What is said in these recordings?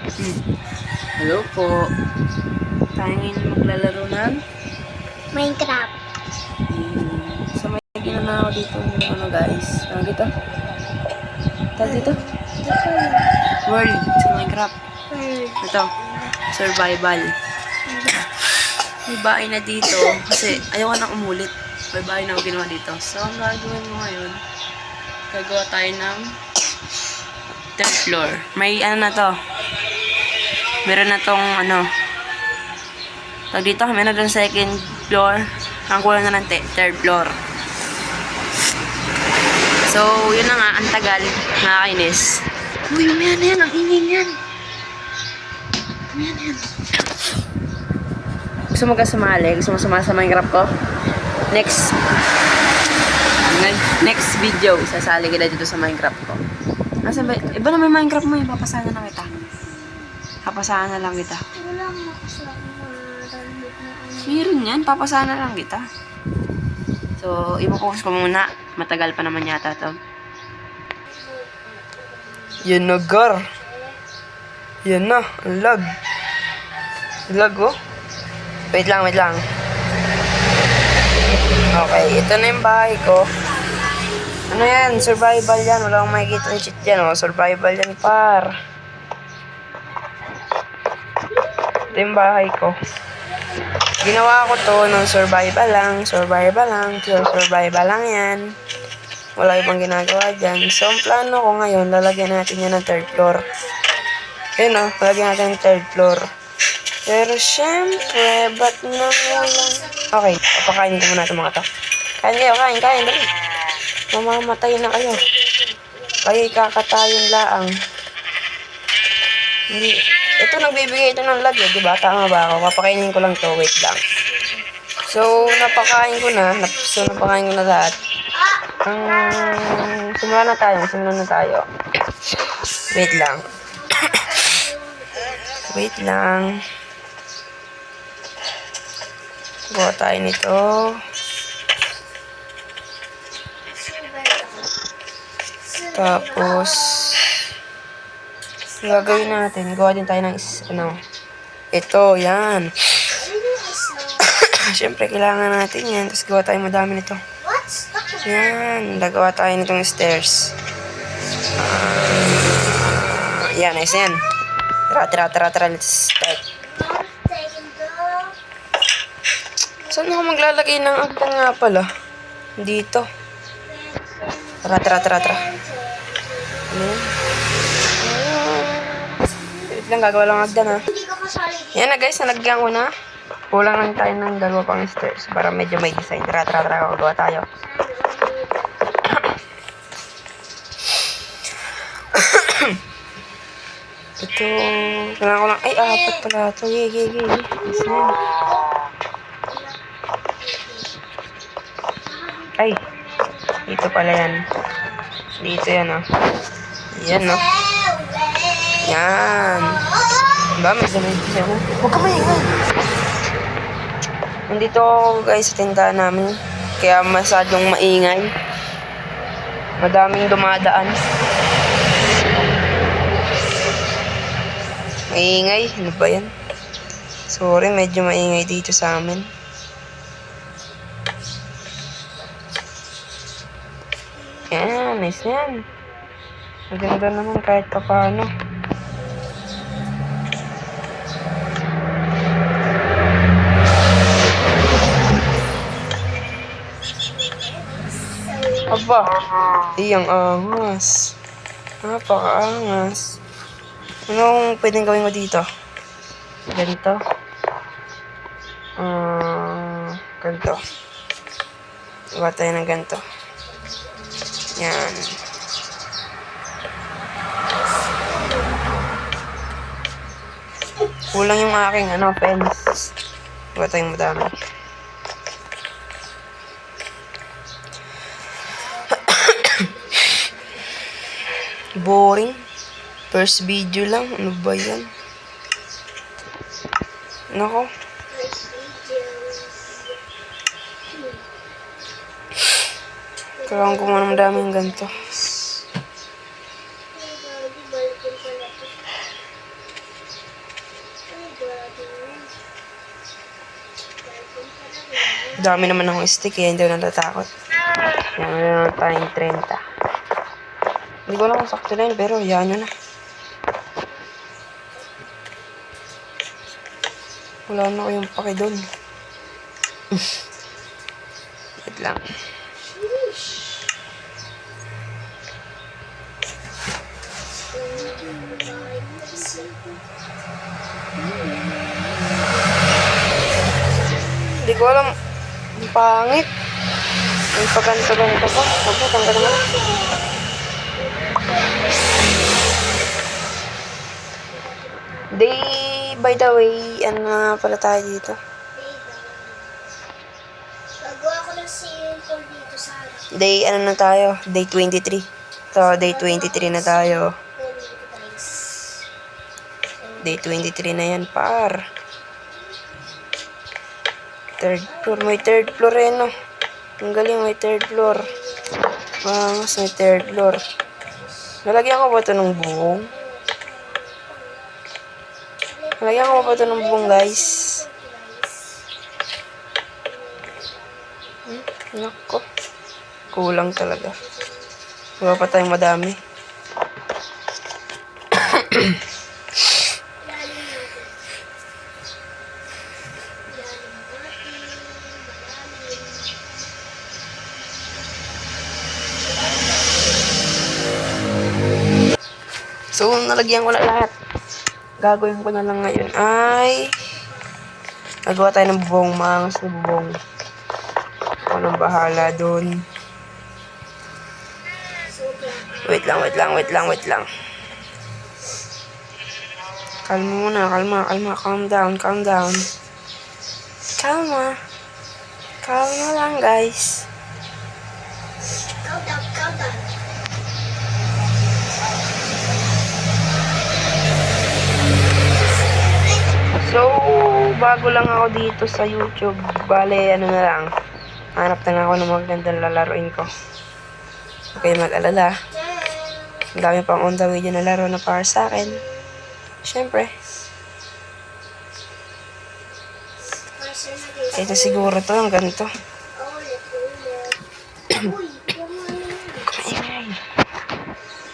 Hello po. Tayo ngayon maglalaro ng Minecraft. So may ginana ako dito ng guys. Ano dito? Tawag dito? World sa Minecraft. Ito. Survival. May bahay na dito. Kasi ayaw nang umulit. May bahay na ako ginawa dito. So ang gagawin mo ngayon, gagawa tayo ng third floor. May ano na to. Meron na tong ano. Tawag dito, meron na second floor. Ang kulang na ng third floor. So, yun na nga, ang tagal, nakakainis. Uy, yan, ang ingay yan. Yan. Gusto mo ka sumali? Gusto mo sumali sa Minecraft ko? Next video, sasali kita dito sa Minecraft ko. Asa ba? Iba na may Minecraft mo, papasahan na lang kita. Papasahan na lang kita. Wala mo kasi ako Meron yan, papasahan na lang kita. So, i-focus ko muna. Matagal pa naman yata to. Yan na, gar. Yan na, ang lag. Lag, oh. Wait lang. Okay, ito na yung bahay ko. Ano yan? Survival yan. Wala akong makikita ng cheat yan, oh. Survival yan, par. Ito yung bahay ko. Ginawa ko to ng survival lang, pure survival lang yan. Wala ibang ginagawa dyan. So, ang plano ko ngayon, lalagyan natin yan ng third floor. Yun o, lalagyan natin ng third floor. Pero, syempre, ba't na walang... Okay, papakainin ko muna itong mga to. Kain kayo, kain, dali. Mamamatay na kayo. Kayo kakatayin laang. Hindi... Ito, nagbibigay ito ng lag, diba? Tama ba ako? Papakainin ko lang to. Wait lang. So, napakain ko na. Napakain ko na lahat. Simulan na tayo. Wait lang. Wait lang. Gawa tayo nito. Tapos... gagawin natin, gawa din tayo ng ito, yan. Siyempre, kailangan natin yan. Tapos gawa tayo madami nito. Yan, gagawa tayo nitong stairs. Yan, nice yan. Tara, let's start. Saan ako maglalagay ng agdan nga pala? Dito. Tara. Yan. Lang gagawa lang agdan, ha. Yan na guys, nalagyan ko na. Kulang lang tayo ng dalawa pang stairs para medyo may design. Tara, gagawa tayo. Ito, kailangan ko lang, ay, apat pala ito. Gigi. Yes, yan. Ay, dito pala yan. Dito yan, ha. Yan, no. Yan. Diba? May design. Huwag ka maingay. Nandito ako guys sa tindahan namin. Kaya masyadong maingay. Madaming dumadaan. Maingay. Ano ba yan? Sorry, medyo maingay dito sa amin. Yan, nice yan. Maganda naman kahit pa paano. Aba, iyang angas. Napakaangas. Anong pwedeng gawin ko dito? Ganito. Ganito. Gawa tayo ng ganito. Yan. Kulang yung aking fence. Gawa tayong madami. Boring. First video lang. Ano ba yan? Nako. Kailangan ko muna madaming ganito. Dami naman akong stick kaya hindi ako natatakot. Meron tayong 30. Hindi ko alam kung sakto na yun, pero yan yun na. Wala na ko yung pake doon. Wait lang. Hindi ko alam. Ang pangit. May paganta-ganta pa. Huwag mo, tanggal naman. By the way, ano na pala tayo dito? Gagawa ko ng simple dito sa harap. Ano na tayo? Day 23. So, day 23 na tayo. Guys. Day 23 na yan, par. Third floor. May third floor eh, no? Ang galing, may third floor. Mas may third floor. Nalagyan ko ba ito ng buhong? Nalagyan ko ba ito ng buhong, guys? Nako. Kulang talaga. Wala pa tayong madami. So, nalagyan ko na lahat. Gagawin ko na lang ngayon ay gagawa tayo ng bubong, maangas na bubong. Ako nang bahala doon. Wait lang. Kalma muna, calm down. Kalma lang, guys. Countdown. So, bago lang ako dito sa YouTube. Bale, ano na lang. Hanap na lang ako ng magandang lalaroin ko. Okay, mag-alala. Ang dami pang on the video na laro na para sa akin. Siyempre. Ito siguro to, ang ganito.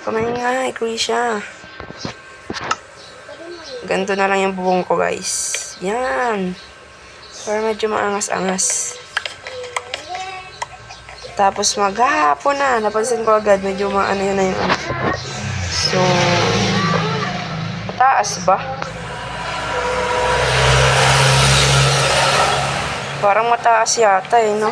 Kumaingay, Krisha. Ganito na lang yung bubong ko, guys. Yan. Para medyo maangas-angas. Tapos maghapon na. Napansin ko agad, medyo maano yun na yung ano. So, mataas ba? Parang mataas yata eh, no?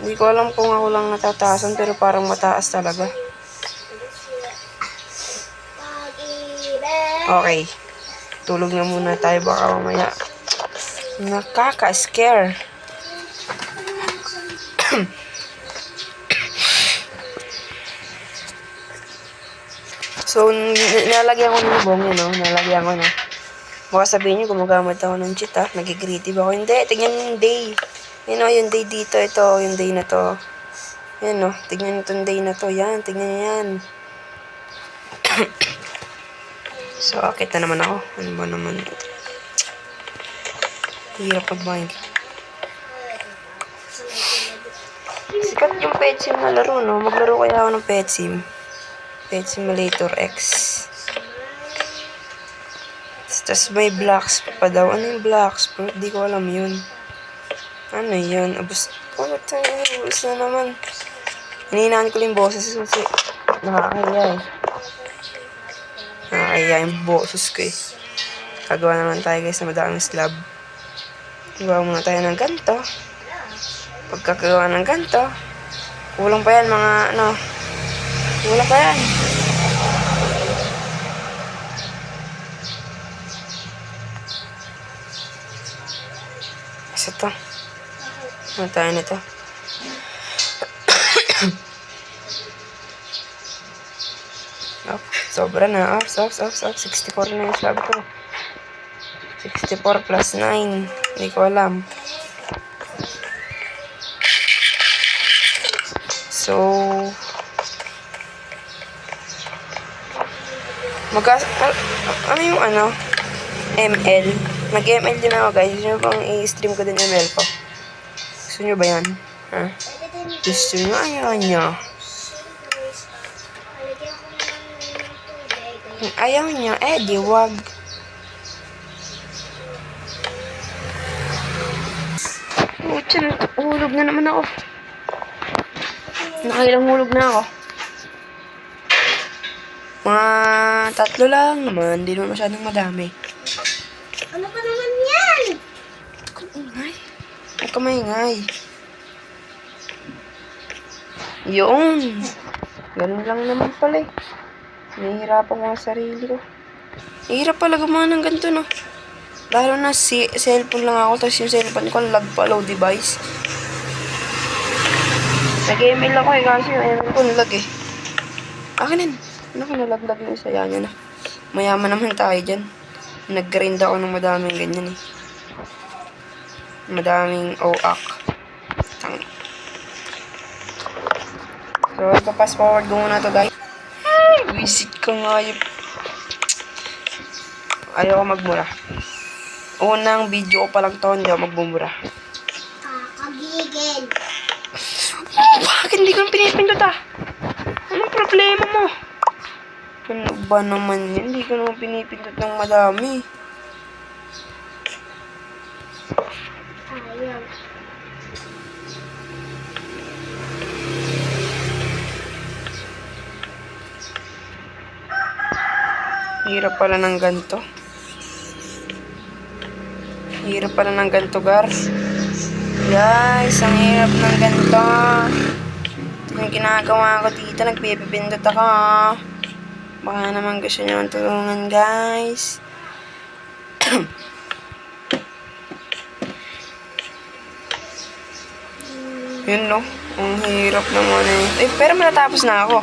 Hindi ko alam kung ako lang natataasan, pero parang mataas talaga. Okay. Tulog na muna tayo, baka mamaya nakaka-scare. So, nalagyan ko ng bubong yun, no? Nalagyan ko na. Baka sabihin nyo, gumagamit ako ng cheat, ha? Nag-creative ako. Hindi, tignan nyo yung day. Yun, o, yung day dito. Ito, yung day na to. Yan, o. Tignan nyo itong day na to. Yan, tignan nyo yan. So, akit na naman ako. Ano ba naman? Hirap mag-Minecraft. Sikat yung Pet Sim na laro, no? Maglaro kaya ako ng Pet Sim. Pet Simulator X. Tapos may blocks pa daw. Ano yung blocks? Pero di ko alam yun. Ano yun? Abos na naman. Hinihinaan ko lang yung boses kasi nakakahiya eh. Nakakahiya yung boses ko eh. Kagawa naman tayo guys na madaming slab. Gawa muna tayo ng ganito. Pagkakagawa ng ganito, kulang pa yan mga ano. Kulang pa yan. Isa to. Ano tayo nito? Sobra na. Off. 64 na yung slab ko. 64 plus 9. Hindi ko alam. So, ano yung ano? ML? Nag-ML din ako guys. Gusto nyo bang i-stream ko din ML ko? Gusto nyo ba yan? Ha? Pwede din Gusto nyo? Ayaw nyo. guys. Alagyan ko na lang ng tubig. Ayaw nyo? Eh, di wag. Pucha, hulog na naman ako. Nakailang hulog na ako. Mga 3 lang naman. Hindi naman masyadong madami. Ano ba naman yan? Ingay. Huwag ka maingay. Yun. Ganun lang naman pala eh. Nahihirapan ko ang sarili ko. Hirap pala gumawa ng ganito, no? Lalo na cellphone lang ako, tapos yung cellphone ko lag pa, low device. Nag-email ako eh, kasi yung email ko nalag eh. Akin ano ko nalaglag na isa, yan na. Mayaman naman tayo dyan. Nag-grind ako ng madaming ganyan eh. Madaming OAK. So, ipa-fast forward ko muna to guys. Visit ko nga yun. Ayaw ko magmura. Unang video ko pa lang to, hindi ako magmumura. Kakagigil. Bakit hindi ko pinipindot ah? Anong problema mo? Ano ba naman yan? Hindi ko naman pinipindot ng madami. Ayaw. Hirap pala ng ganito. Hirap pala ng ganito, gar. Guys, ang hirap ng ganito. Ito yung ginagawa ko dito. Nagpipindot ako. Baka naman gusto nyo ang tulungan, guys. Yun, no? Ang hirap naman eh. Pero matatapos na ako.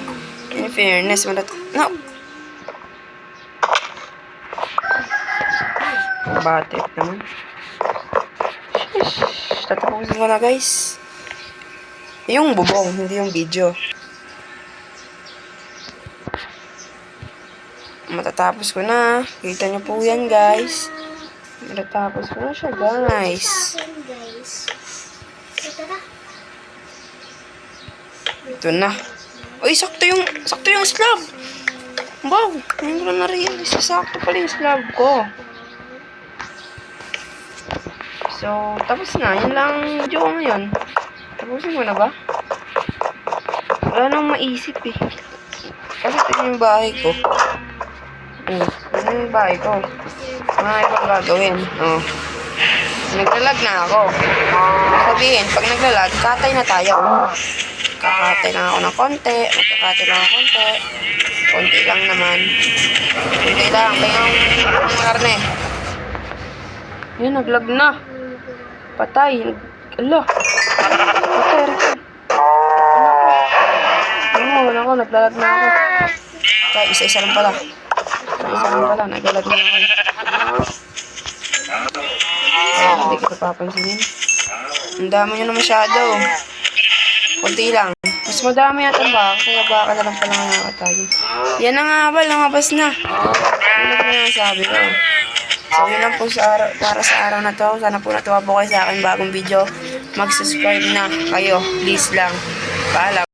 In fairness, no. Batik naman. Shhh, tatapusin ko na guys. Yung bubong, hindi yung video. Matatapos ko na. Kita nyo po yan guys. Matatapos ko na siya guys. Sa akin, guys. Ito na. Ito na. Uy, sakto yung slab. Wow, hindi ko na na-realize. Sakto pala yung slab ko. So, tapos na. Yan lang video ko ngayon. Tapusin ko na ba? Wala nang maisip eh. Kasi ito yung bahay ko. Ito yung bahay ko. Mga ibang gagawin. Oh. Naglalag na ako. Sabihin, pag naglalag, katay na tayo. Kakatay lang ako ng konti. Magkakatay lang ako konti. Konti lang naman. Konti lang. Kaya yung karne. Yun, naglag na. Patay. Ala. Patay rin. Ako, naglalag na ako. Kaya isa-isa lang pala. Naglalag na ako. Hindi kita papansinin. Ang dami nyo na masyado. Kunti lang. Mas madami yata baka, kaya baka na lang pala nakakatayo. Yan na nga ba, lumabas na. Ano ba yung sabi ko? So, yun lang po para sa araw na to. Sana po natuwa po kayo sa akin bagong video. Mag-subscribe na kayo. Please lang. Paalam.